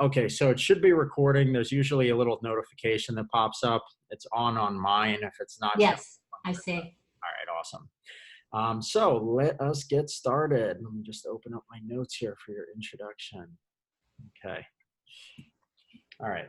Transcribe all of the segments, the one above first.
Okay, so it should be recording. There's usually a little notification that pops up. It's on mine if it's not showing. Yes, I see. All right, awesome. So let us get started. Let me just open up my notes here for your introduction. Okay. All right.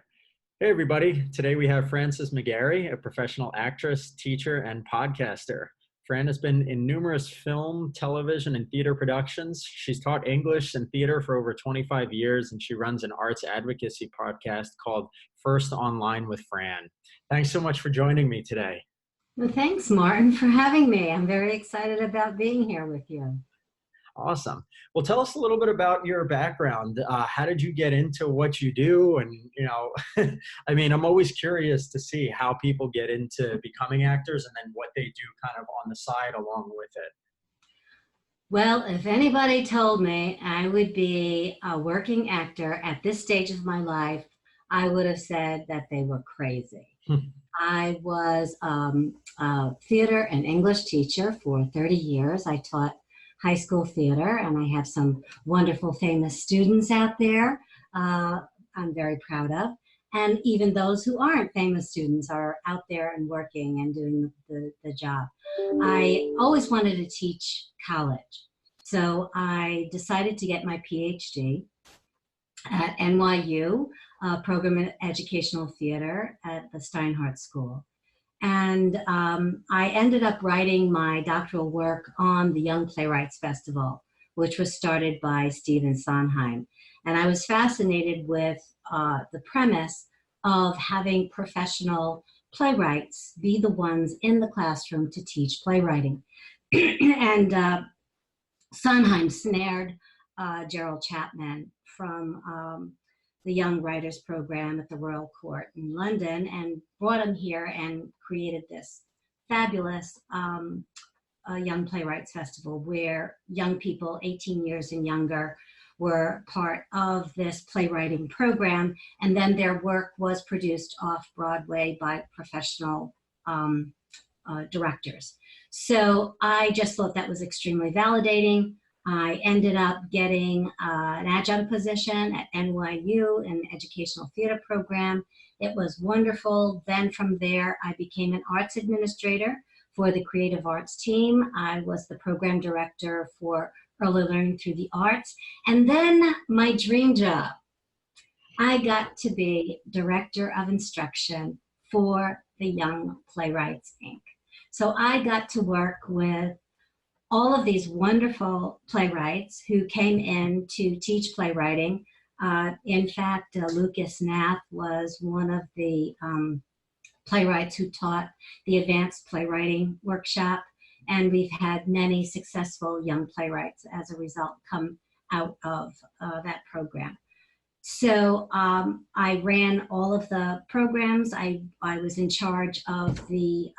Hey, everybody. Today we have Francess McGarry, a professional actress, teacher, and podcaster. Fran has been in numerous film, television, and theater productions. She's taught English and theater for over 25 years, and she runs an arts advocacy podcast called First Online with Fran. Thanks so much for joining me today. Well, thanks, Martin, for having me. I'm very excited about being here with you. Awesome. Well, tell us a little bit about your background. How did you get into what you do? And, I mean, I'm always curious to see how people get into becoming actors and then what they do kind of on the side along with it. Well, if anybody told me I would be a working actor at this stage of my life, I would have said that they were crazy. I was a theater and English teacher for 30 years. I taught high school theater, and I have some wonderful, famous students out there I'm very proud of. And even those who aren't famous students are out there and working and doing the job. I always wanted to teach college. So I decided to get my PhD at NYU, program in educational theater at the Steinhardt School. And I ended up writing my doctoral work on the Young Playwrights Festival, which was started by Stephen Sondheim. And I was fascinated with the premise of having professional playwrights be the ones in the classroom to teach playwriting. And Sondheim snared Gerald Chapman from the Young Writers Program at the Royal Court in London and brought him here and created this fabulous Young Playwrights Festival where young people 18 years and younger were part of this playwriting program, and then their work was produced off-Broadway by professional directors. So I just thought that was extremely validating. I ended up getting an adjunct position at NYU in the educational theater program. It was wonderful. Then from there, I became an arts administrator for the creative arts team. I was the program director for early learning through the arts. And then my dream job, I got to be director of instruction for the Young Playwrights, Inc. So I got to work with all of these wonderful playwrights who came in to teach playwriting. In fact, Lucas Knapp was one of the playwrights who taught the advanced playwriting workshop. And we've had many successful young playwrights as a result come out of that program. So I ran all of the programs. I was in charge of the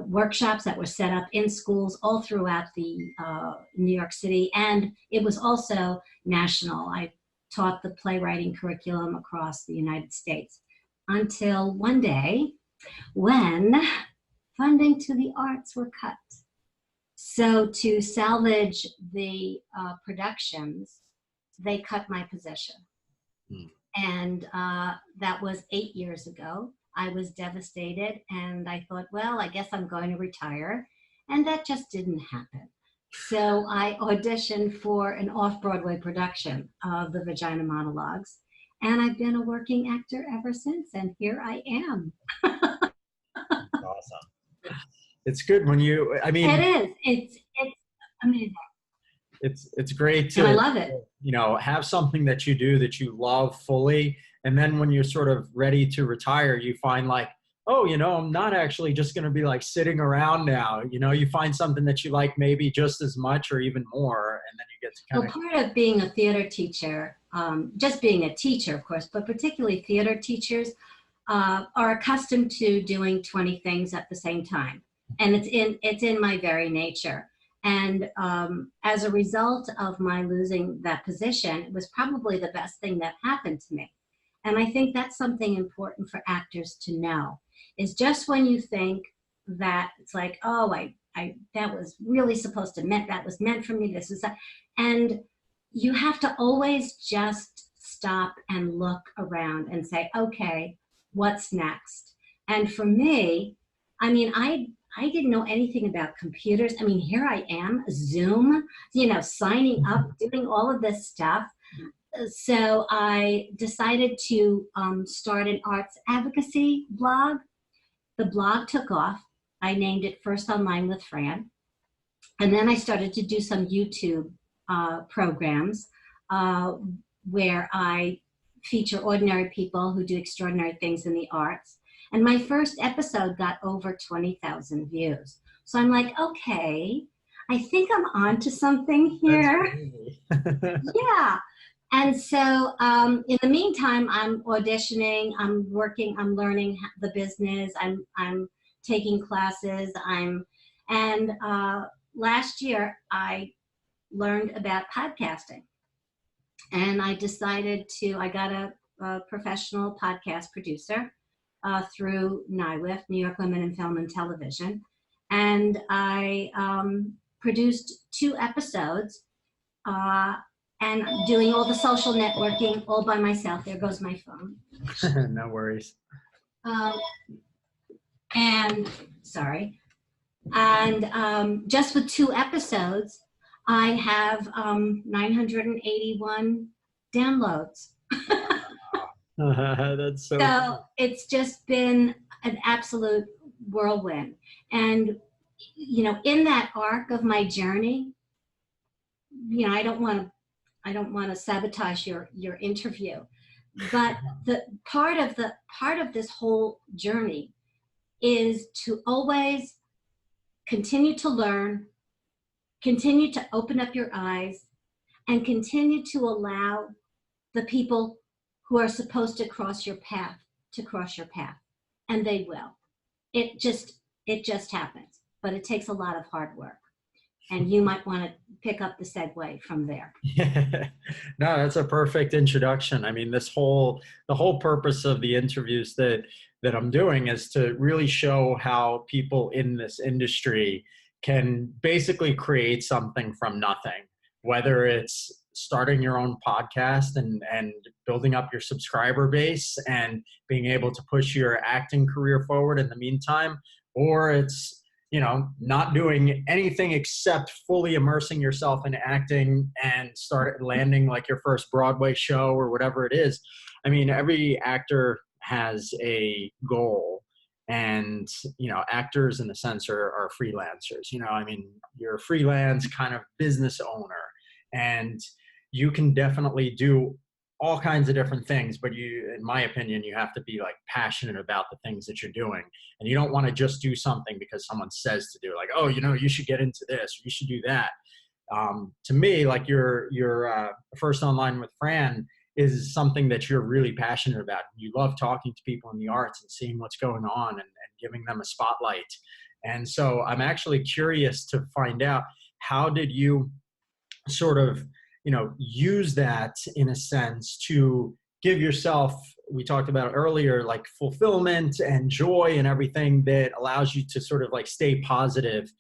workshops that were set up in schools all throughout the New York City, and it was also national. I taught the playwriting curriculum across the United States until one day when funding to the arts were cut. So to salvage the productions, they cut my position. And that was 8 years ago. I was devastated, and I thought, well, I guess I'm going to retire. And that just didn't happen. So I auditioned for an off-Broadway production of the Vagina Monologues, and I've been a working actor ever since, and here I am. Awesome. It's good when you, I mean. It is. It's amazing. It's great to, and I love it. Have something that you do that you love fully. And then when you're sort of ready to retire, you find like, oh, I'm not actually just going to be like sitting around now. You find something that you like maybe just as much or even more. And then you get to kind of. Well, part of being a theater teacher, just being a teacher, of course, but particularly theater teachers are accustomed to doing 20 things at the same time. And it's in my very nature. And as a result of my losing that position, it was probably the best thing that happened to me. And I think that's something important for actors to know, is just when you think that it's like, oh, that was really that was meant for me, this was that. And you have to always just stop and look around and say, okay, what's next? And for me, I mean, I didn't know anything about computers. I mean, here I am, Zoom, signing up, doing all of this stuff. So I decided to start an arts advocacy blog. The blog took off. I named it First Online with Fran. And then I started to do some YouTube programs where I feature ordinary people who do extraordinary things in the arts. And my first episode got over 20,000 views. So I'm like, okay, I think I'm onto something here. Yeah. And so in the meantime, I'm auditioning, I'm working, I'm learning the business, I'm taking classes, and last year I learned about podcasting. And I got a professional podcast producer through NYWIF, New York Women in Film and Television. And I produced 2 episodes and doing all the social networking all by myself. There goes my phone. No worries. And just with 2 episodes, I have 981 downloads. That's so So it's just been an absolute whirlwind. And, in that arc of my journey, I don't want to sabotage your interview, but the part of this whole journey is to always continue to learn, continue to open up your eyes, and continue to allow the people who are supposed to cross your path to cross your path. And they will. It just happens, but it takes a lot of hard work. And you might want to pick up the segue from there. Yeah. No, that's a perfect introduction. I mean, the whole purpose of the interviews that I'm doing is to really show how people in this industry can basically create something from nothing, whether it's starting your own podcast and building up your subscriber base and being able to push your acting career forward in the meantime, or it's not doing anything except fully immersing yourself in acting and start landing like your first Broadway show or whatever it is. I mean, every actor has a goal, and, actors in a sense are freelancers. I mean, you're a freelance kind of business owner, and you can definitely do all kinds of different things, but in my opinion, you have to be like passionate about the things that you're doing. And you don't want to just do something because someone says to do, like, oh, you should get into this, or you should do that. To me, like your First Online with Fran is something that you're really passionate about. You love talking to people in the arts and seeing what's going on and giving them a spotlight. And so I'm actually curious to find out, how did you sort of use that in a sense to give yourself, we talked about earlier, like fulfillment and joy and everything that allows you to sort of like stay positive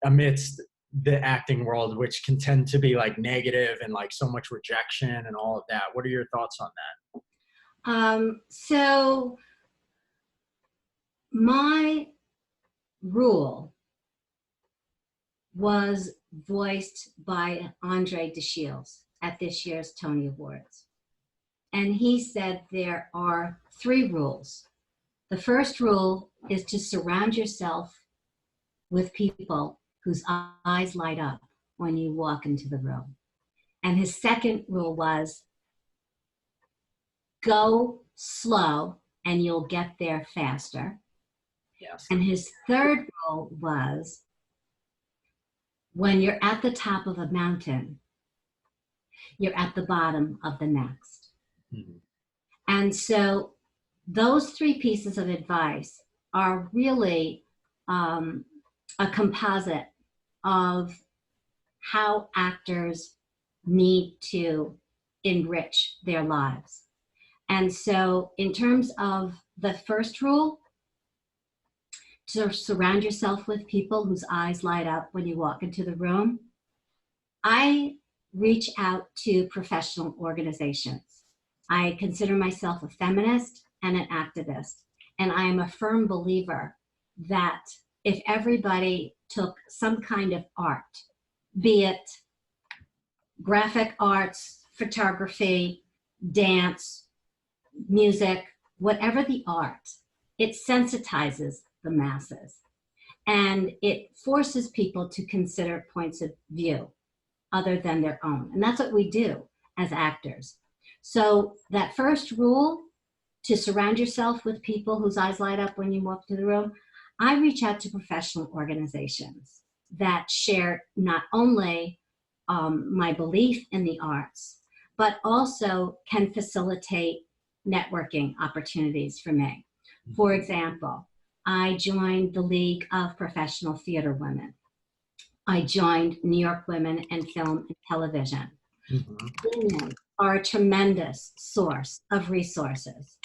amidst the acting world, which can tend to be like negative and like so much rejection and all of that. What are your thoughts on that? So my rule was voiced by Andre DeShields at this year's Tony Awards. And he said there are 3 rules. The first rule is to surround yourself with people whose eyes light up when you walk into the room. And his second rule was, go slow and you'll get there faster. Yes. And his third rule was, when you're at the top of a mountain, you're at the bottom of the next. Mm-hmm. And so those 3 pieces of advice are really a composite of how actors need to enrich their lives. And so in terms of the first rule, to surround yourself with people whose eyes light up when you walk into the room, I reach out to professional organizations. I consider myself a feminist and an activist. And I am a firm believer that if everybody took some kind of art, be it graphic arts, photography, dance, music, whatever the art, it sensitizes the masses and it forces people to consider points of view other than their own. And that's what we do as actors. So that first rule, to surround yourself with people whose eyes light up when you walk through the room, I reach out to professional organizations that share not only my belief in the arts, but also can facilitate networking opportunities for me. For example, I joined the League of Professional Theater Women. I joined New York Women in Film and Television. Women are a tremendous source of resources.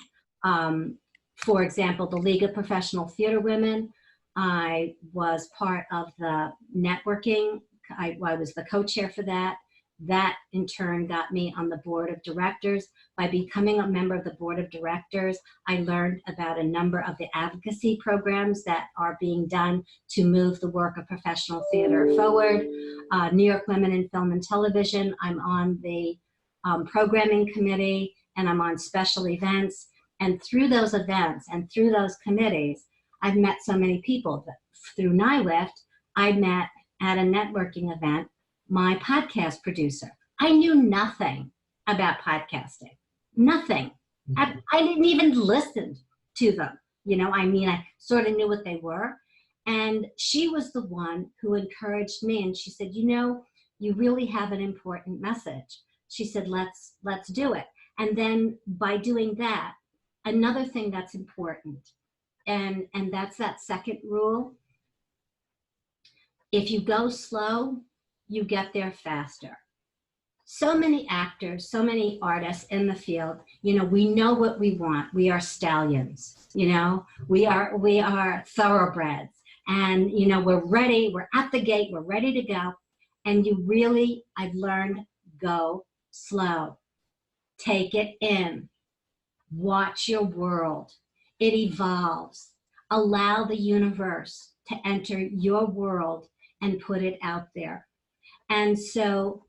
For example, the League of Professional Theater Women, I was part of the networking. I was the co-chair for that. That in turn got me on the board of directors. By becoming a member of the board of directors, I learned about a number of the advocacy programs that are being done to move the work of professional theater forward. New York Women in Film and Television, I'm on the programming committee, and I'm on special events. And through those events and through those committees, I've met so many people. Through NIWIFT, I met at a networking event my podcast producer. I knew nothing about podcasting, nothing. I didn't even listen to them. You know, I mean, I sort of knew what they were. And she was the one who encouraged me. And she said, you know, you really have an important message. She said, let's do it. And then by doing that, another thing that's important, and that's that second rule. If you go slow, you get there faster. So many actors, so many artists in the field, you know, we know what we want. We are stallions, you know, we are thoroughbreds, and, you know, we're ready, we're at the gate, we're ready to go. And you really, I've learned, go slow. Take it in. Watch your world. It evolves. Allow the universe to enter your world and put it out there. And so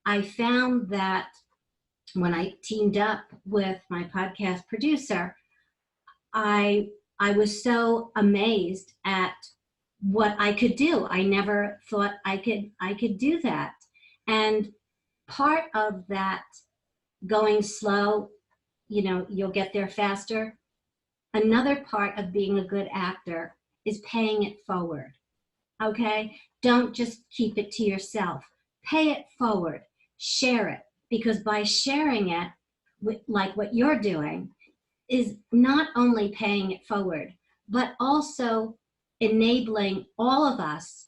I found that when I teamed up with my podcast producer, I was so amazed at what I could do. I never thought I could do that. And part of that going slow, you know, you'll get there faster. Another part of being a good actor is paying it forward. Okay? Don't just keep it to yourself. Pay it forward. Share it. Because by sharing it, like what you're doing, is not only paying it forward, but also enabling all of us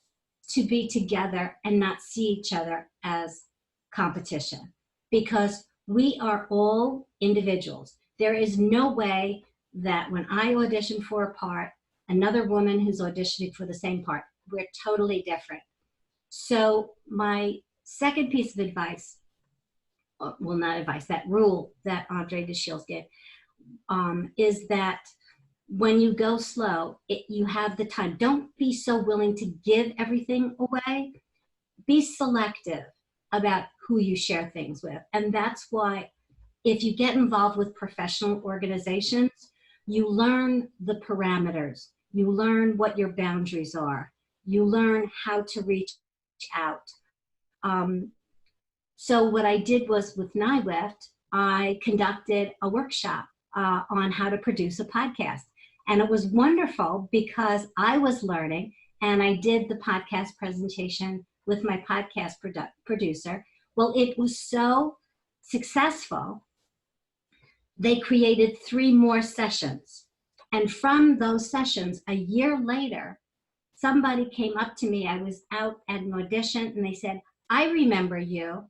to be together and not see each other as competition. Because we are all individuals. There is no way that when I audition for a part, another woman who's auditioning for the same part, we're totally different. So my second piece of advice, well, not advice, that rule that Andre de Shields gave, is that when you go slow, you have the time. Don't be so willing to give everything away. Be selective about who you share things with. And that's why if you get involved with professional organizations, you learn the parameters. You learn what your boundaries are. You learn how to reach out. So what I did was with NIWIFT, I conducted a workshop on how to produce a podcast. And it was wonderful because I was learning, and I did the podcast presentation with my podcast producer. Well, it was so successful, they created 3 more sessions. And from those sessions, a year later, somebody came up to me. I was out at an audition, and they said, I remember you.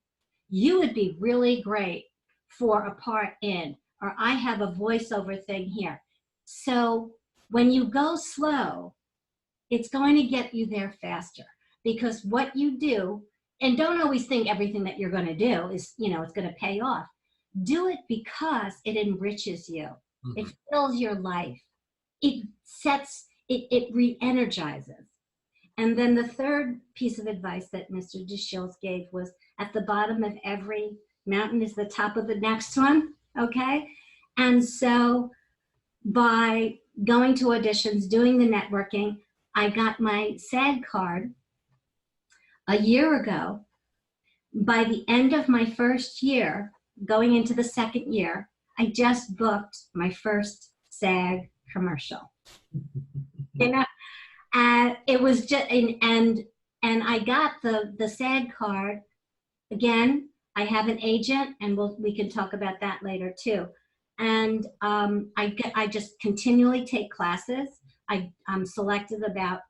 You would be really great for a part in, or I have a voiceover thing here. So when you go slow, it's going to get you there faster, because what you do, and don't always think everything that you're going to do is, you know, it's going to pay off. do it because it enriches you. It Mhm. fills your life. It re-energizes. And then the third piece of advice that Mr. Deschilles gave was, at the bottom of every mountain is the top of the next one. Okay. And so by going to auditions, doing the networking, I got my SAG card a year ago. By the end of my first year, going into the second year, I just booked my first SAG commercial. You know, and it was just and I got the SAG card. Again, I have an agent, and we can talk about that later too. And I just continually take classes. I'm selective about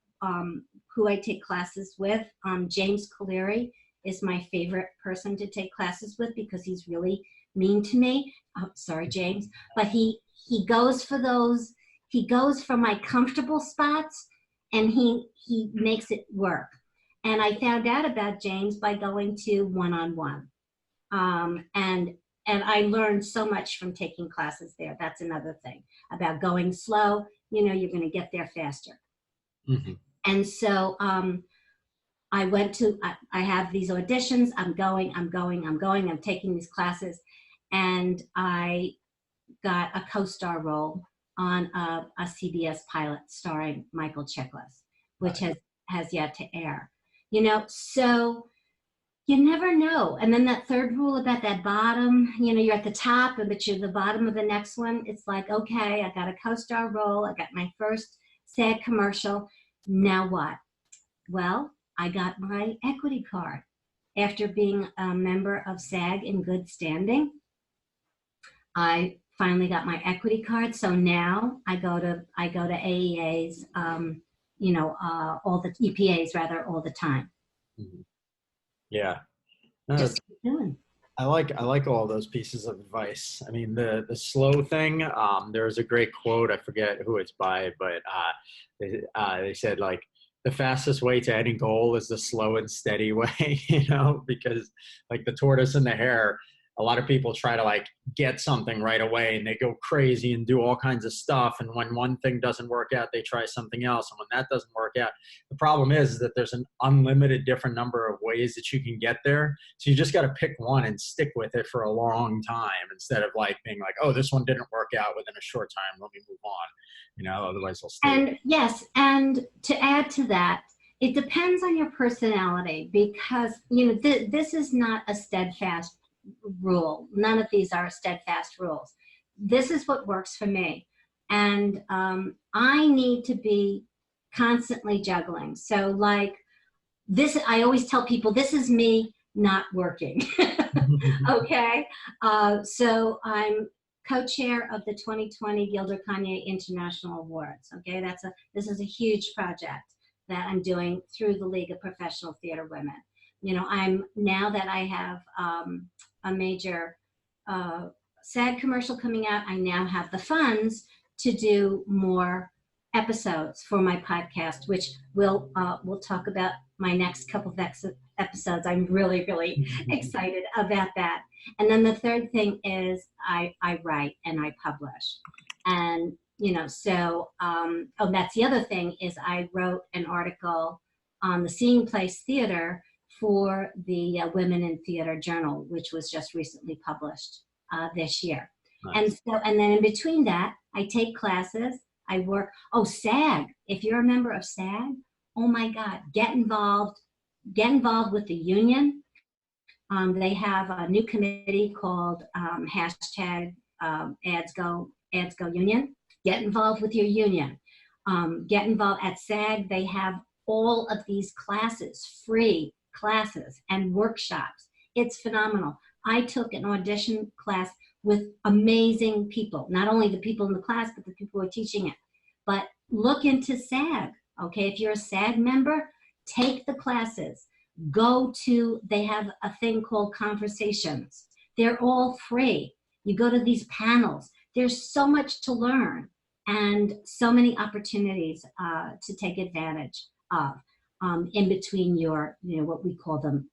who I take classes with. James Cleary is my favorite person to take classes with because he's really mean to me. Oh, sorry, James, but he goes for those. He goes for my comfortable spots, and he makes it work. And I found out about James by going to one-on-one. And I learned so much from taking classes there. That's another thing about going slow. You know, you're going to get there faster. Mhm. And so I have these auditions. I'm taking these classes. And I got a co-star role on a CBS pilot starring Michael Chiklis, which has yet to air. You know, so you never know. And then that third rule about that bottom, you know, you're at the top, but you're the bottom of the next one. It's like, okay, I got a co-star role. I got my first SAG commercial. Now what? Well, I got my equity card. After being a member of SAG in good standing, I finally got my equity card. So now I go to AEAs, all the EPAs rather, all the time. Mhm. Yeah. No, Just keep doing. I like all those pieces of advice. I mean, the slow thing. There's a great quote. I forget who it's by, but they said like the fastest way to any goal is the slow and steady way. You know, because like the tortoise and the hare. A lot of people try to like get something right away and they go crazy and do all kinds of stuff. And when one thing doesn't work out, they try something else. And when that doesn't work out, the problem is that there's an unlimited different number of ways that you can get there. So you just got to pick one and stick with it for a long time instead of like being like, oh, this one didn't work out within a short time. Let me move on. You know, otherwise I'll stay. And yes, and to add to that, it depends on your personality because, you know, this is not a steadfast rule. None of these are steadfast rules. This is what works for me. And I need to be constantly juggling. So like this, I always tell people, this is me not working. Okay. So I'm co-chair of the 2020 Gilder Kanye International Awards. Okay. This is a huge project that I'm doing through the League of Professional Theater Women. You know, now that I have a major SAG commercial coming out, I now have the funds to do more episodes for my podcast, which we'll talk about my next couple of episodes. I'm really, really excited about that. And then the third thing is I write and I publish. And, you know, so, that's the other thing is I wrote an article on the Seeing Place Theater for the Women in Theater Journal, which was just recently published this year. Nice. And then in between that, I take classes, I work. Oh, SAG, if you're a member of SAG, oh my God, get involved with the union. They have a new committee called hashtag ads go union. Get involved with your union. Get involved at SAG. They have all of these classes, free classes and workshops. It's phenomenal. I took an audition class with amazing people, not only the people in the class, but the people who are teaching it. But look into SAG, okay? If you're a SAG member, take the classes. They have a thing called conversations. They're all free. You go to these panels. There's so much to learn and so many opportunities to take advantage of in between your, you know, what we call them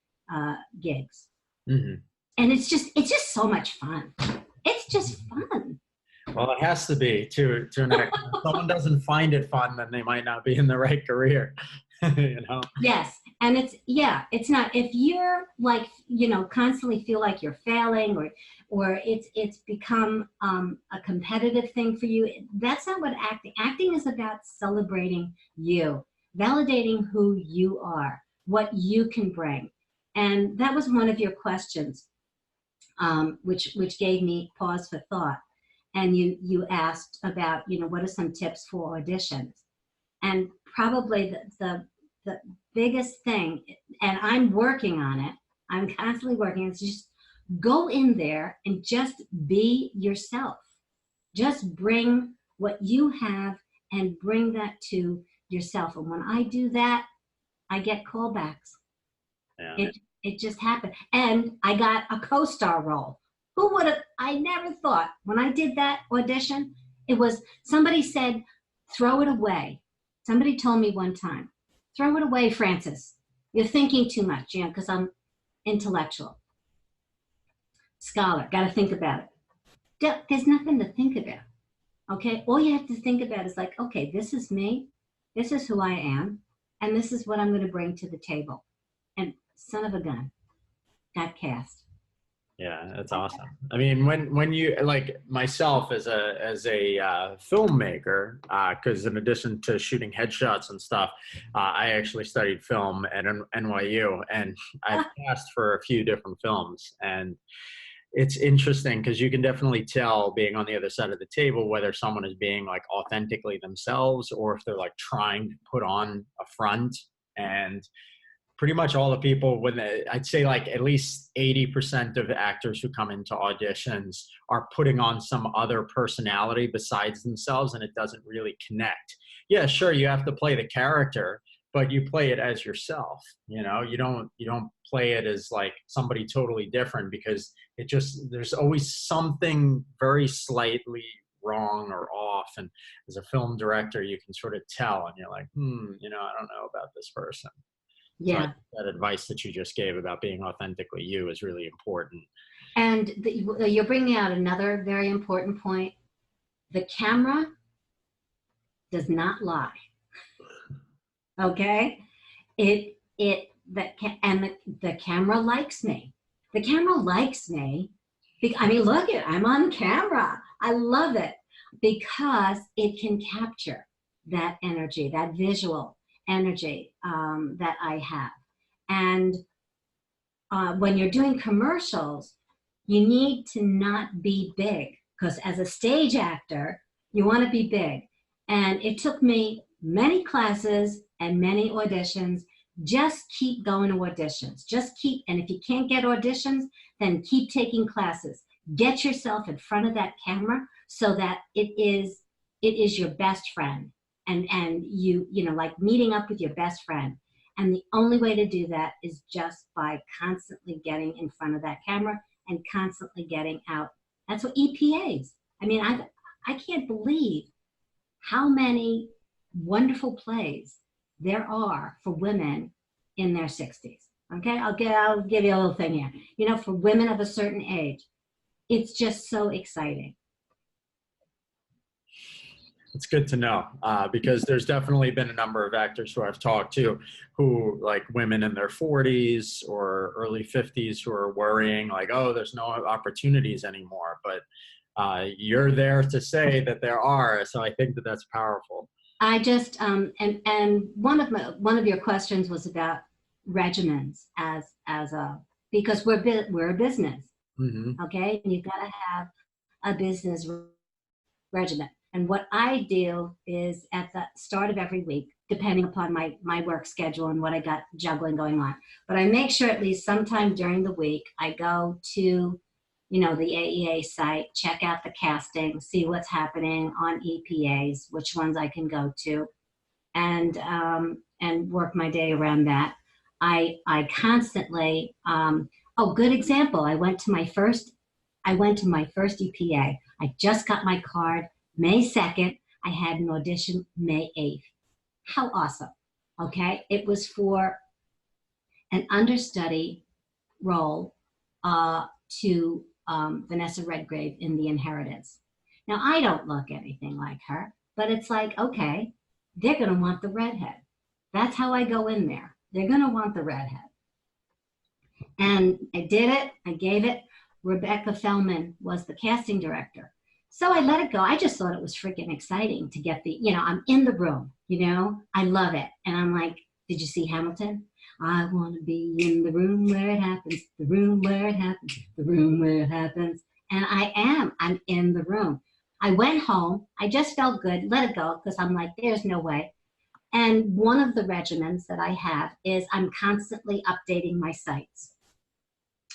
gigs. Mm-hmm. and it's just so much fun. It's just fun. Well, it has to be to an extent. If someone doesn't find it fun, then they might not be in the right career. You know? Yes. And it's not, if you're like, constantly feel like you're failing, or it's become a competitive thing for you. That's not what acting is about. Celebrating you, validating who you are, what you can bring. And that was one of your questions, which gave me pause for thought. And you asked about, what are some tips for auditions? And probably the biggest thing, and I'm working on it, I'm constantly working, is just go in there and just be yourself. Just bring what you have and bring that to yourself. And when I do that, I get callbacks. Yeah. It just happened. And I got a co-star role. Who would have, I never thought when I did that audition, it was, somebody said, throw it away. Somebody told me one time, throw it away, Francess. You're thinking too much, because I'm intellectual. Scholar, got to think about it. There's nothing to think about, okay? All you have to think about is like, okay, this is me, this is who I am, and this is what I'm going to bring to the table. And son of a gun, got cast. Yeah, that's awesome. I mean, when you, like myself as a filmmaker, because in addition to shooting headshots and stuff, I actually studied film at NYU, and I've cast for a few different films. And it's interesting because you can definitely tell, being on the other side of the table, whether someone is being like authentically themselves or if they're like trying to put on a front. And pretty much all the people, I'd say like at least 80% of actors who come into auditions are putting on some other personality besides themselves, and it doesn't really connect. Yeah, sure, you have to play the character, but you play it as yourself. You don't play it as like somebody totally different, because there's always something very slightly wrong or off. And as a film director, you can sort of tell, and you're like, I don't know about this person. Yeah. So that advice that you just gave about being authentically you is really important. And you're bringing out another very important point. The camera does not lie. Okay? The camera likes me. The camera likes me. I mean, look I'm on camera. I love it because it can capture that energy, that visual energy that I have. And when you're doing commercials, you need to not be big, because as a stage actor, you want to be big. And it took me many classes and many auditions. Just keep going to auditions. And if you can't get auditions, then keep taking classes. Get yourself in front of that camera so that it is your best friend. And you like meeting up with your best friend. And the only way to do that is just by constantly getting in front of that camera and constantly getting out. That's what EPAs. I mean, I can't believe how many wonderful plays there are for women in their 60s. Okay, I'll give you a little thing here. For women of a certain age, it's just so exciting. It's good to know, because there's definitely been a number of actors who I've talked to who, like women in their 40s or early 50s, who are worrying like, oh, there's no opportunities anymore. But you're there to say that there are. So I think that that's powerful. I just, and one of your questions was about regiments because we're a business. Mm-hmm. Okay. And you've got to have a business regiment. And what I do is at the start of every week, depending upon my work schedule and what I got juggling going on, but I make sure at least sometime during the week, I go to, the AEA site, check out the casting, see what's happening on EPAs, which ones I can go to, and work my day around that. I constantly, good example. I went to my first EPA. I just got my card May 2nd. I had an audition May 8th. How awesome. Okay. It was for an understudy role to Vanessa Redgrave in The Inheritance. Now, I don't look anything like her, but it's like, okay, they're going to want the redhead. That's how I go in there. They're going to want the redhead. And I did it. I gave it. Rebecca Fellman was the casting director. So I let it go. I just thought it was freaking exciting to get I'm in the room, I love it. And I'm like, did you see Hamilton? I want to be in the room where it happens, the room where it happens, the room where it happens. And I'm in the room. I went home. I just felt good, let it go, because I'm like, there's no way. And one of the regimens that I have is I'm constantly updating my sites.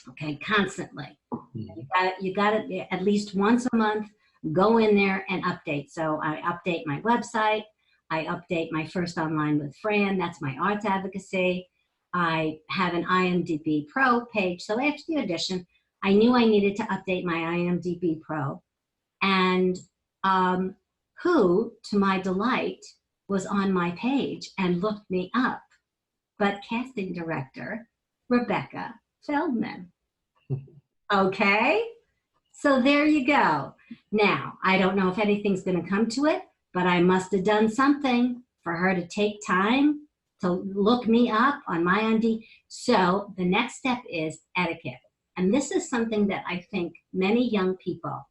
Okay, constantly. You got to at least once a month, go in there and update. So I update my website. I update my First Online with Fran. That's my arts advocacy. I have an IMDb Pro page. So after the audition, I knew I needed to update my IMDb Pro. And who, to my delight, was on my page and looked me up, but casting director Rebecca Feldman. Okay, so there you go. Now, I don't know if anything's going to come to it, but I must have done something for her to take time to look me up on my IMDb. So the next step is etiquette. And this is something that I think many young people,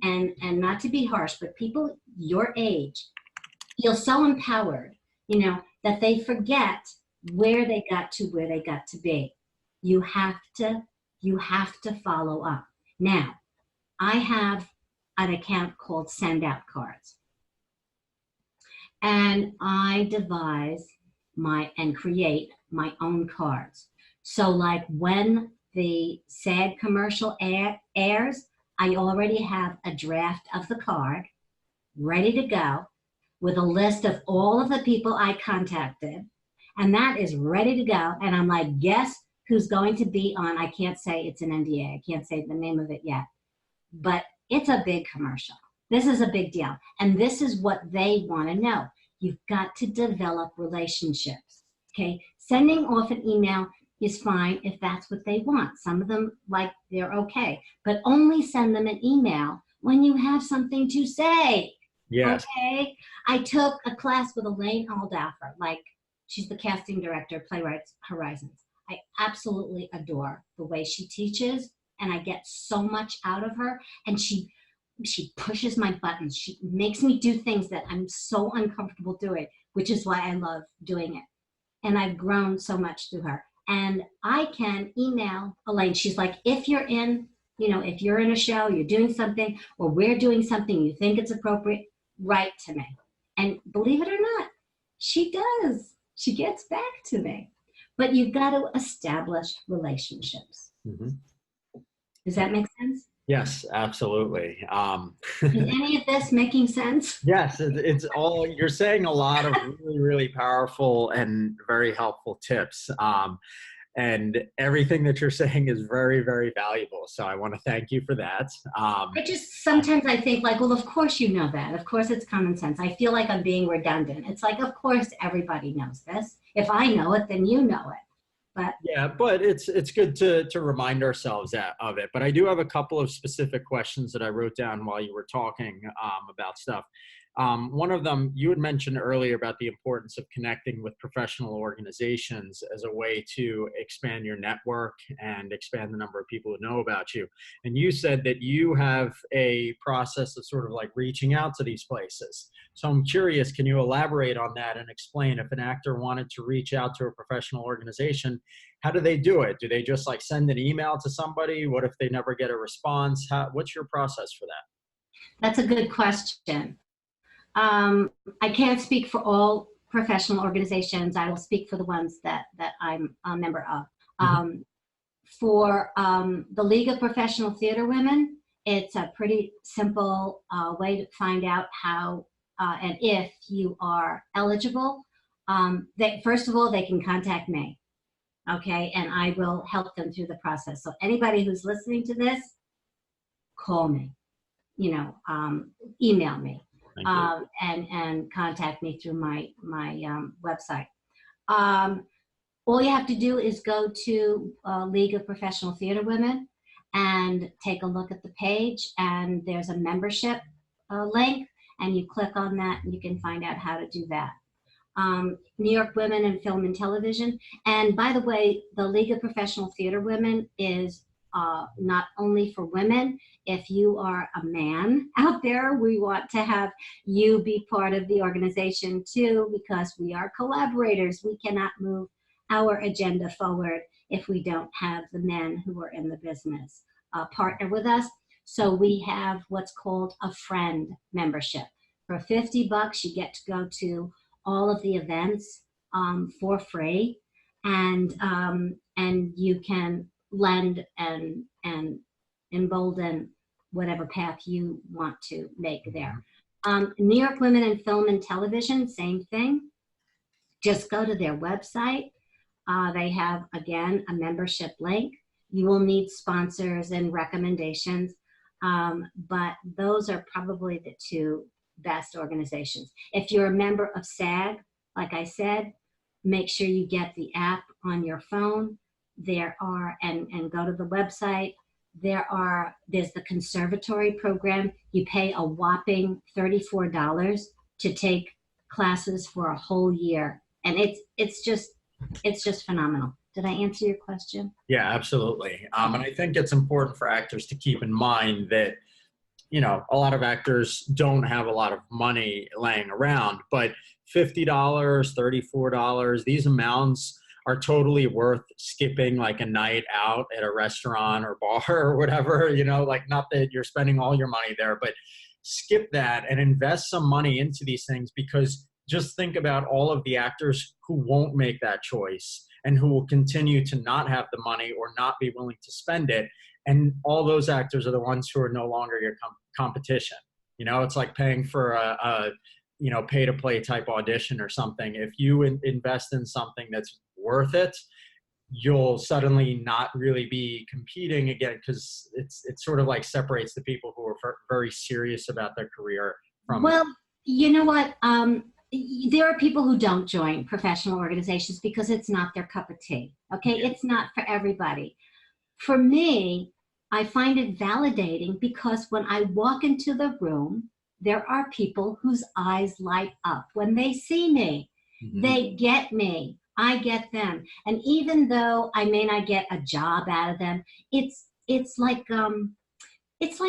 and not to be harsh, but people your age, feel so empowered, that they forget where they got to be. You have to follow up. Now, I have an account called Send Out Cards. And I devise and create my own cards. So like when the SAG commercial airs, I already have a draft of the card ready to go with a list of all of the people I contacted. And that is ready to go. And I'm like, guess who's going to be on? I can't say, it's an NDA. I can't say the name of it yet. But it's a big commercial. This is a big deal. And this is what they want to know. You've got to develop relationships. Okay. Sending off an email is fine if that's what they want. Some of them, they're okay. But only send them an email when you have something to say. Yes. Okay. I took a class with Elaine Aldaffer. She's the casting director, Playwrights Horizons. I absolutely adore the way she teaches, and I get so much out of her. And she pushes my buttons. She makes me do things that I'm so uncomfortable doing, which is why I love doing it. And I've grown so much through her. And I can email Elaine. She's like, if you're in a show, you're doing something, or we're doing something, you think it's appropriate, write to me. And believe it or not, she does. She gets back to me. But you've got to establish relationships. Mm-hmm. Does that make sense? Yes, absolutely. Is any of this making sense? Yes, it's all, you're saying a lot of really, really powerful and very helpful tips. And everything that you're saying is very, very valuable. So I want to thank you for that. Sometimes I think well, of course you know that. Of course it's common sense. I feel like I'm being redundant. It's like, of course everybody knows this. If I know it, then you know it. But yeah, but it's good to remind ourselves of it. But I do have a couple of specific questions that I wrote down while you were talking about stuff. One of them, you had mentioned earlier about the importance of connecting with professional organizations as a way to expand your network and expand the number of people who know about you. And you said that you have a process of sort of reaching out to these places. So I'm curious, can you elaborate on that and explain if an actor wanted to reach out to a professional organization, how do they do it? Do they just send an email to somebody? What if they never get a response? What's your process for that? That's a good question. I can't speak for all professional organizations. I will speak for the ones that I'm a member of. Mm-hmm. For the League of Professional Theater Women, it's a pretty simple way to find out how and if you are eligible. First of all, they can contact me, okay? And I will help them through the process. So anybody who's listening to this, call me, email me. And contact me through my website. All you have to do is go to League of Professional Theater Women, and take a look at the page, and there's a membership link, and you click on that and you can find out how to do that. New York Women in Film and Television. And by the way, the League of Professional Theater Women is not only for women. If you are a man out there, we want to have you be part of the organization too, because we are collaborators. We cannot move our agenda forward if we don't have the men who are in the business partner with us. So we have what's called a friend membership. For $50, you get to go to all of the events for free, and you can lend and embolden whatever path you want to make there. New York Women in Film and Television, same thing. Just go to their website. They have, again, a membership link. You will need sponsors and recommendations, but those are probably the two best organizations. If you're a member of SAG, like I said, make sure you get the app on your phone. There are, and go to the website. There's the conservatory program. You pay a whopping $34 to take classes for a whole year, and it's just phenomenal. Did I answer your question? Yeah, absolutely. And I think it's important for actors to keep in mind that, you know, a lot of actors don't have a lot of money laying around, but $50, $34, these amounts are totally worth skipping like a night out at a restaurant or bar or whatever, you know, like not that you're spending all your money there, but skip that and invest some money into these things, because just think about all of the actors who won't make that choice and who will continue to not have the money or not be willing to spend it. And all those actors are the ones who are no longer your competition. You know, it's like paying for a you know, pay to play type audition or something. If you invest in something that's worth it, you'll suddenly not really be competing again, because it sort of like separates the people who are very serious about their career from. Well, you know what? There are people who don't join professional organizations because it's not their cup of tea. Okay, Yeah. It's not for everybody. For me, I find it validating because when I walk into the room, there are people whose eyes light up when they see me. Mm-hmm. They get me. I get them. And even though I may not get a job out of them, it's like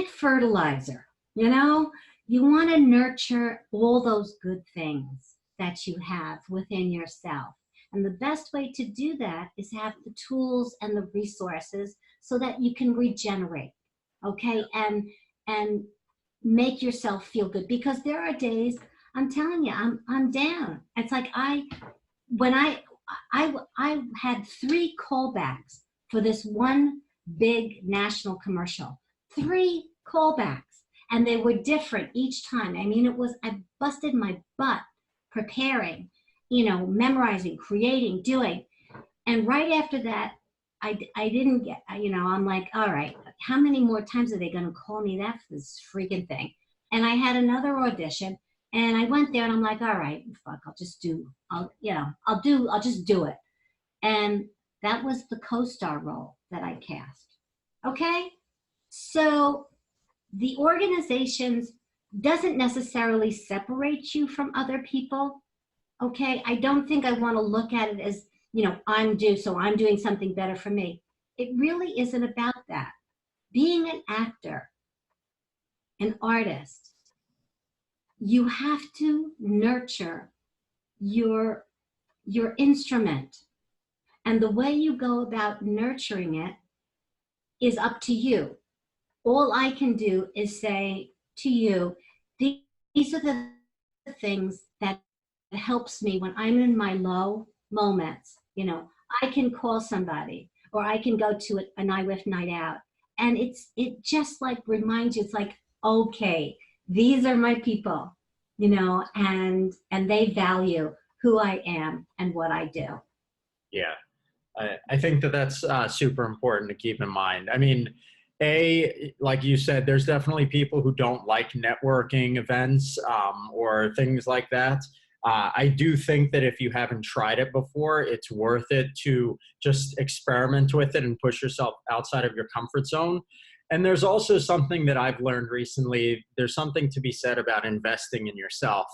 fertilizer, you know? You want to nurture all those good things that you have within yourself. And the best way to do that is have the tools and the resources so that you can regenerate, okay? And make yourself feel good, because there are days, I'm telling you, I'm down. It's like I had 3 callbacks for this one big national commercial. 3 callbacks. And they were different each time. I mean, I busted my butt preparing, you know, memorizing, creating, doing. And right after that, I didn't get, you know, I'm like, all right, how many more times are they going to call me that for this freaking thing? And I had another audition, and I went there and I'm like, all right, fuck, I'll just do it. And that was the co-star role that I cast. Okay. So the organizations doesn't necessarily separate you from other people. Okay. I don't think I want to look at it as, you know, I'm doing something better for me. It really isn't about that. Being an actor, an artist, you have to nurture your instrument. And the way you go about nurturing it is up to you. All I can do is say to you, these are the things that helps me when I'm in my low moments. You know, I can call somebody, or I can go to a night with night out, and it just like reminds you, it's like, okay, these are my people, you know, and they value who I am and what I do. Yeah, I think that's super important to keep in mind. I mean, like you said, there's definitely people who don't like networking events or things like that. I do think that if you haven't tried it before, it's worth it to just experiment with it and push yourself outside of your comfort zone. And there's also something that I've learned recently. There's something to be said about investing in yourself.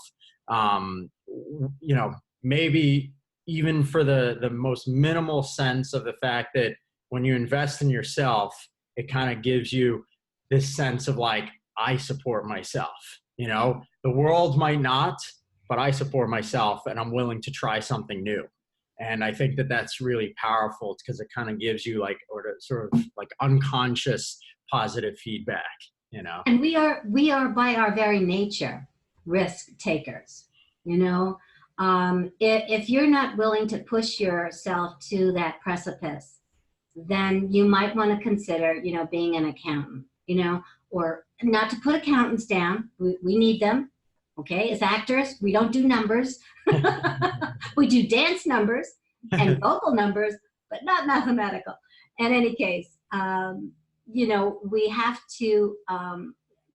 You know, maybe even for the most minimal sense of the fact that when you invest in yourself, it kind of gives you this sense of like, I support myself. You know, the world might not, but I support myself and I'm willing to try something new. And I think that that's really powerful because it kind of gives you like, or sort of like unconscious positive feedback, you know? And we are by our very nature risk takers. You know, if you're not willing to push yourself to that precipice, then you might want to consider, you know, being an accountant, you know, or not to put accountants down. We need them. Okay. As actors, we don't do numbers. We do dance numbers and vocal numbers, but not mathematical. In any case, you know, we have to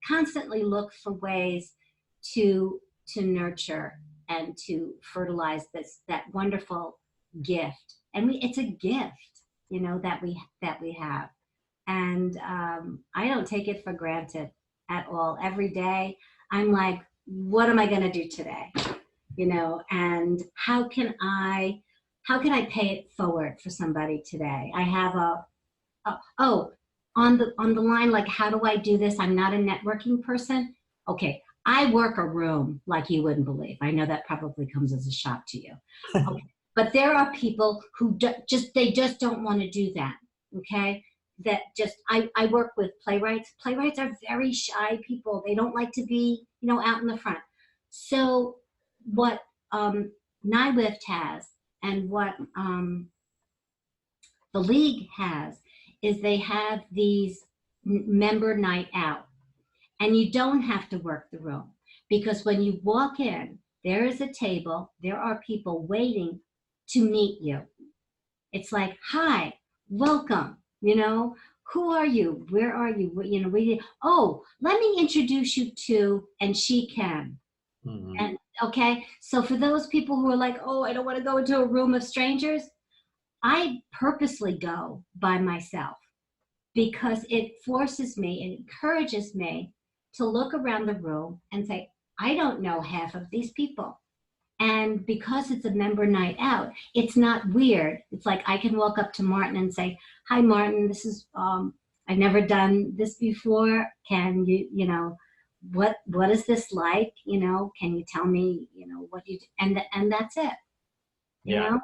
constantly look for ways to nurture and to fertilize that wonderful gift. And it's a gift, you know, that we have. And I don't take it for granted at all. Every day, I'm like, what am I going to do today? You know, and how can I pay it forward for somebody today? I have on the line, like, how do I do this? I'm not a networking person. Okay, I work a room like you wouldn't believe. I know that probably comes as a shock to you. Okay. But there are people who they just don't want to do that. Okay, that just I work with playwrights. Playwrights are very shy people. They don't like to be, you know, out in the front. So what NIWIFT has and what the league has is they have these member night out, and you don't have to work the room, because when you walk in, there is a table, there are people waiting to meet you. It's like, hi, welcome, you know, who are you? Where are you? You know, oh, let me introduce you to, and she can. Mm-hmm. And okay, so for those people who are like, oh, I don't want to go into a room of strangers, I purposely go by myself because it forces me, it encourages me to look around the room and say, I don't know half of these people. And because it's a member night out, it's not weird. It's like I can walk up to Martin and say, hi, Martin, this is, I've never done this before. Can you, you know, what is this like? You know, can you tell me, you know, what you do? And that's it. You know?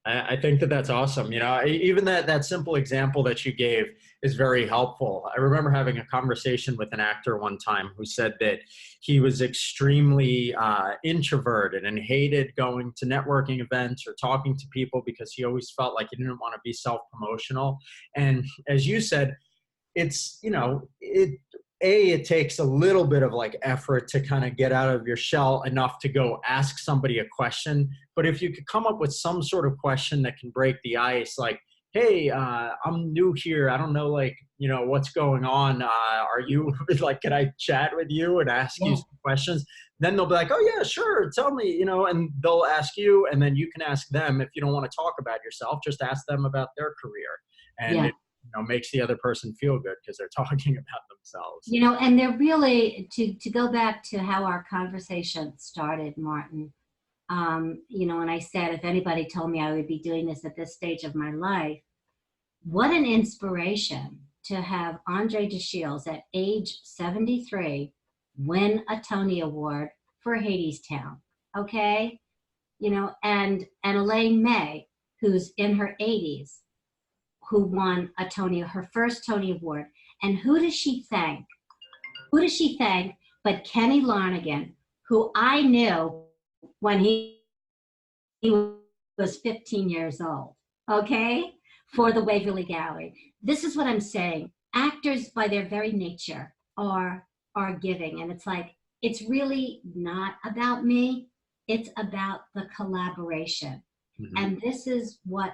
I think that that's awesome. You know, even that simple example that you gave is very helpful. I remember having a conversation with an actor one time who said that he was extremely introverted and hated going to networking events or talking to people because he always felt like he didn't want to be self-promotional. And as you said, it's, you know, it takes a little bit of like effort to kind of get out of your shell enough to go ask somebody a question. But if you could come up with some sort of question that can break the ice, like, hey, I'm new here. I don't know, like, you know, what's going on. Are you like, can I chat with you and ask you some questions? Then they'll be like, oh yeah, sure. Tell me, you know, and they'll ask you, and then you can ask them. If you don't want to talk about yourself, just ask them about their career. And it, you know, makes the other person feel good because they're talking about themselves. You know, and they're really, to go back to how our conversation started, Martin, you know, and I said, if anybody told me I would be doing this at this stage of my life, what an inspiration to have Andre DeShields at age 73 win a Tony Award for Hadestown, okay? You know, and Elaine May, who's in her 80s, who won a Tony, her first Tony Award. And who does she thank? Who does she thank but Kenny Lonergan, who I knew when he was 15 years old, okay, for the Waverly Gallery. This is what I'm saying. Actors, by their very nature, are giving. And it's like, it's really not about me. It's about the collaboration. Mm-hmm. And this is what,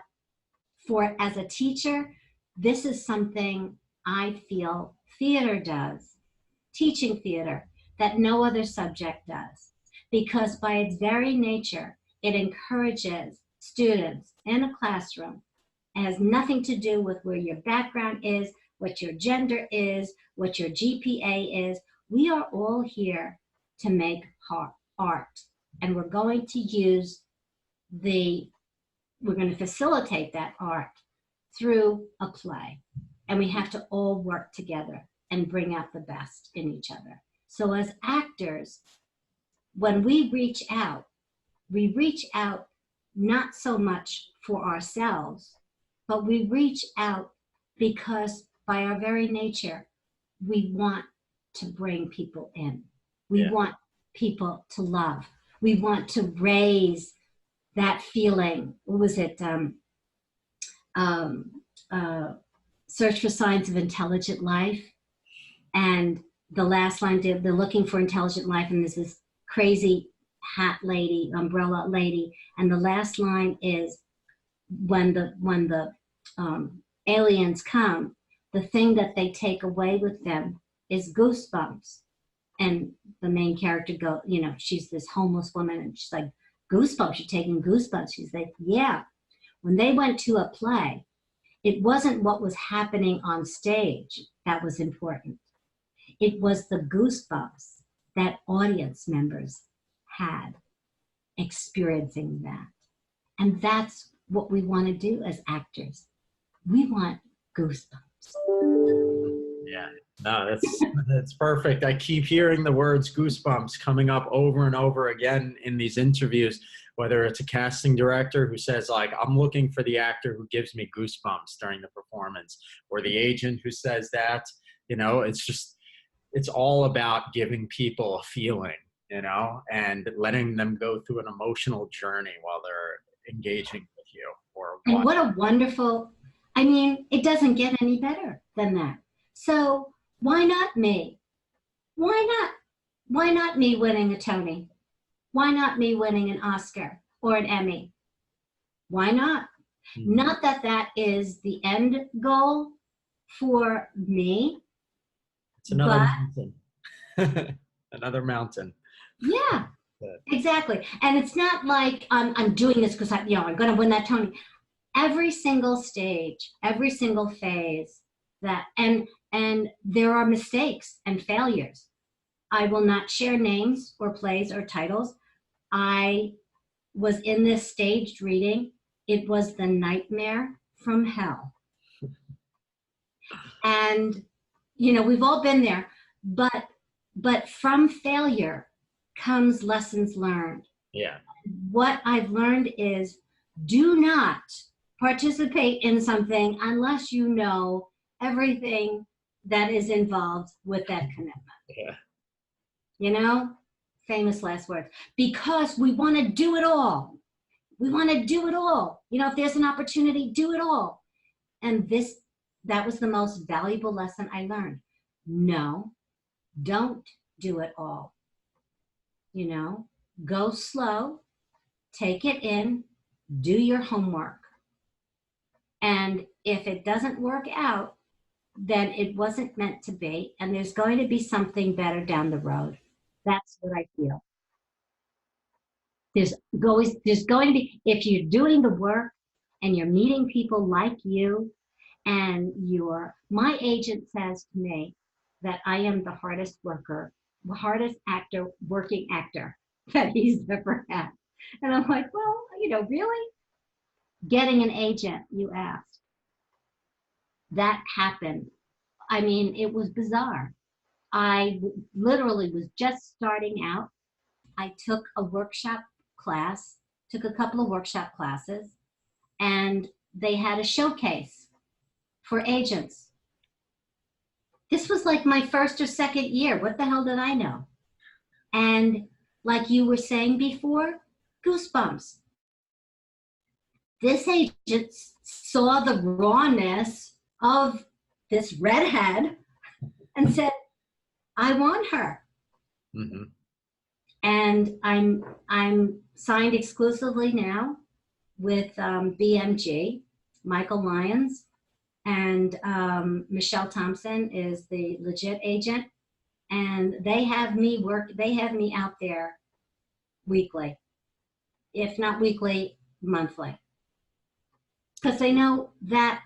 as a teacher, this is something I feel theater does, teaching theater, that no other subject does. because by its very nature, it encourages students in a classroom. It has nothing to do with where your background is, what your gender is, what your GPA is. We are all here to make art, and we're going to we're going to facilitate that art through a play. And we have to all work together and bring out the best in each other. So as actors, when we reach out not so much for ourselves, but we reach out because by our very nature, we want to bring people in. We want people to love. We want to raise that feeling. What was it? Search for Signs of Intelligent Life. And the last line, they're looking for intelligent life, and there's this crazy hat lady, umbrella lady. And the last line is, when the aliens come, the thing that they take away with them is goosebumps. And the main character she's this homeless woman, and she's like, goosebumps, you're taking goosebumps. She's like, yeah. When they went to a play, it wasn't what was happening on stage that was important. It was the goosebumps that audience members had experiencing that. And that's what we want to do as actors. We want goosebumps. Yeah, no, that's perfect. I keep hearing the words goosebumps coming up over and over again in these interviews, whether it's a casting director who says, like, I'm looking for the actor who gives me goosebumps during the performance, or the agent who says that. It's all about giving people a feeling, and letting them go through an emotional journey while they're engaging with you. And what a wonderful, it doesn't get any better than that. So why not me? Why not me winning a Tony? Why not me winning an Oscar or an Emmy? Why not? Mm-hmm. Not that that is the end goal for me. It's another mountain. Another mountain. Yeah, exactly. And it's not like I'm doing this because I'm going to win that Tony. Every single stage, every single phase, and there are mistakes and failures. I will not share names or plays or titles. I was in this staged reading. It was the nightmare from hell. And, we've all been there, but from failure comes lessons learned. Yeah. What I've learned is, do not participate in something unless you know everything that is involved with that commitment. Yeah. Famous last words. Because we want to do it all. We want to do it all. If there's an opportunity, do it all. And that was the most valuable lesson I learned. No, don't do it all. Go slow, take it in, do your homework. And if it doesn't work out, then it wasn't meant to be, and there's going to be something better down the road. That's what I feel. There's going to be, if you're doing the work and you're meeting people like you, and my agent says to me that I am the hardest working actor that he's ever had. And I'm like, well, really? Getting an agent, you asked. That happened. It was bizarre. I literally was just starting out. I took a couple of workshop classes, and they had a showcase for agents. This was like my first or second year. What the hell did I know? And like you were saying before, goosebumps. This agent saw the rawness of this redhead and said, I want her. Mm-hmm. And I'm signed exclusively now with BMG, Michael Lyons, and Michelle Thompson is the legit agent. And they have me out there weekly, if not weekly, monthly. Because they know that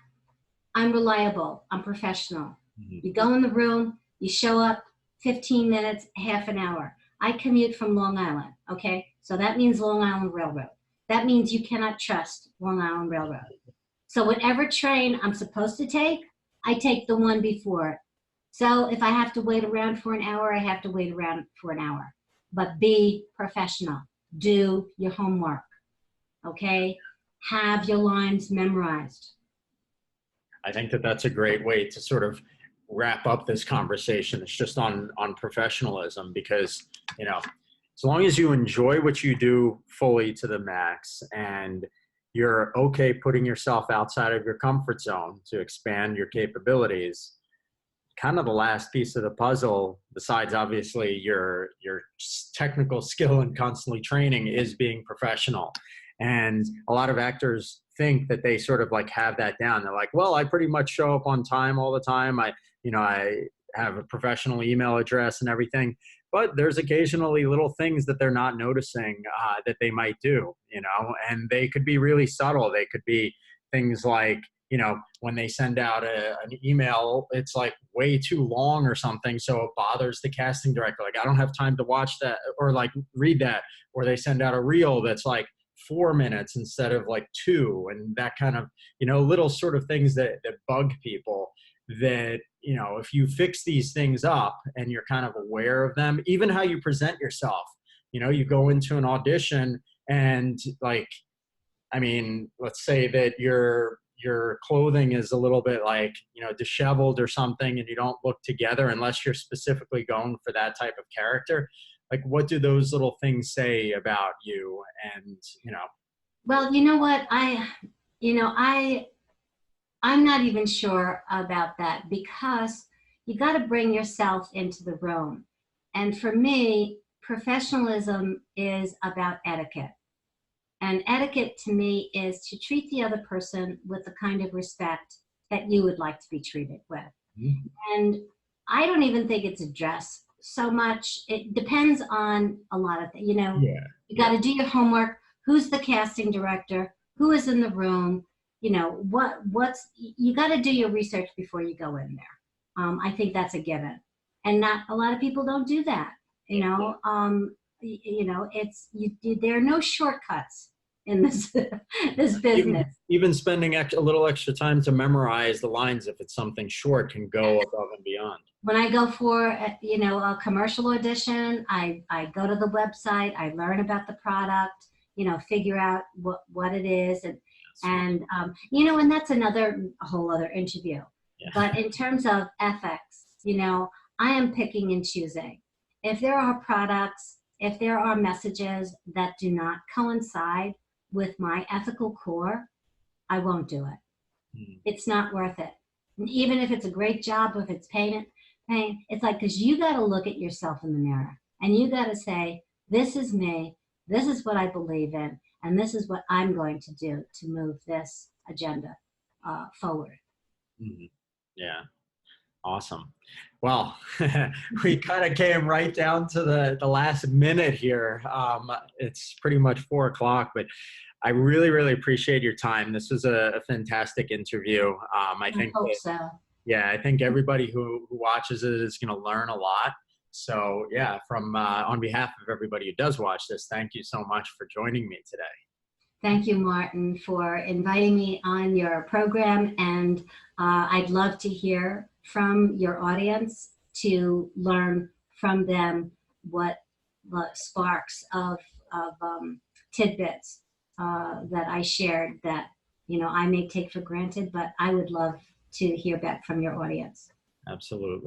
I'm reliable, I'm professional. Mhm. You go in the room, you show up 15 minutes, half an hour. I commute from Long Island, okay? So that means Long Island Railroad. That means you cannot trust Long Island Railroad. So whatever train I'm supposed to take, I take the one before it. So if I have to wait around for an hour, I have to wait around for an hour. But be professional. Do your homework, okay? Have your lines memorized. I think that that's a great way to sort of wrap up this conversation. It's just on professionalism, because, you know, as long as you enjoy what you do fully to the max, and you're okay putting yourself outside of your comfort zone to expand your capabilities, kind of the last piece of the puzzle, besides obviously your technical skill and constantly training, is being professional. And a lot of actors think that they sort of like have that down. They're like, well, I pretty much show up on time all the time. I have a professional email address and everything. But there's occasionally little things that they're not noticing that they might do, and they could be really subtle. They could be things like, when they send out an email, it's like way too long or something. So it bothers the casting director. Like, I don't have time to watch that or like read that. Or they send out a reel that's like 4 minutes instead of like 2. And that kind of, little sort of things that bug people, that, if you fix these things up and you're kind of aware of them, even how you present yourself, you go into an audition and like, I mean, let's say that your clothing is a little bit like, disheveled or something, and you don't look together unless you're specifically going for that type of character. Like, what do those little things say about you? And, Well, you know what? I'm not even sure about that, because you got to bring yourself into the room. And for me, professionalism is about etiquette. And etiquette to me is to treat the other person with the kind of respect that you would like to be treated with. Mhm. And I don't even think it's a dress so much. It depends on a lot of things. Yeah. You got to do your homework. Who's the casting director? Who is in the room? You got to do your research before you go in there. I think that's a given, and not a lot of people don't do that. There are no shortcuts in this this business. Even spending a little extra time to memorize the lines, if it's something short, can go above and beyond. When I go for a commercial audition, I go to the website, I learn about the product, figure out what it is, and that's a whole other interview. Yeah. But in terms of ethics, I am picking and choosing. If there are products, if there are messages that do not coincide with my ethical core, I won't do it. It's not worth it. And even if it's a great job, if it's pain, it's like, because you got to look at yourself in the mirror and you got to say, this is me, this is what I believe in, and this is what I'm going to do to move this agenda forward. Mm-hmm. Yeah. Awesome. Well, we kind of came right down to the last minute here. It's pretty much 4 o'clock, but I really, really appreciate your time. This was a fantastic interview. I hope so. Yeah, I think everybody who watches it is going to learn a lot. So yeah, on behalf of everybody who does watch this, thank you so much for joining me today. Thank you, Martin, for inviting me on your program. And I'd love to hear from your audience, to learn from them what sparks of tidbits that I shared that, I may take for granted, but I would love to hear back from your audience. Absolutely.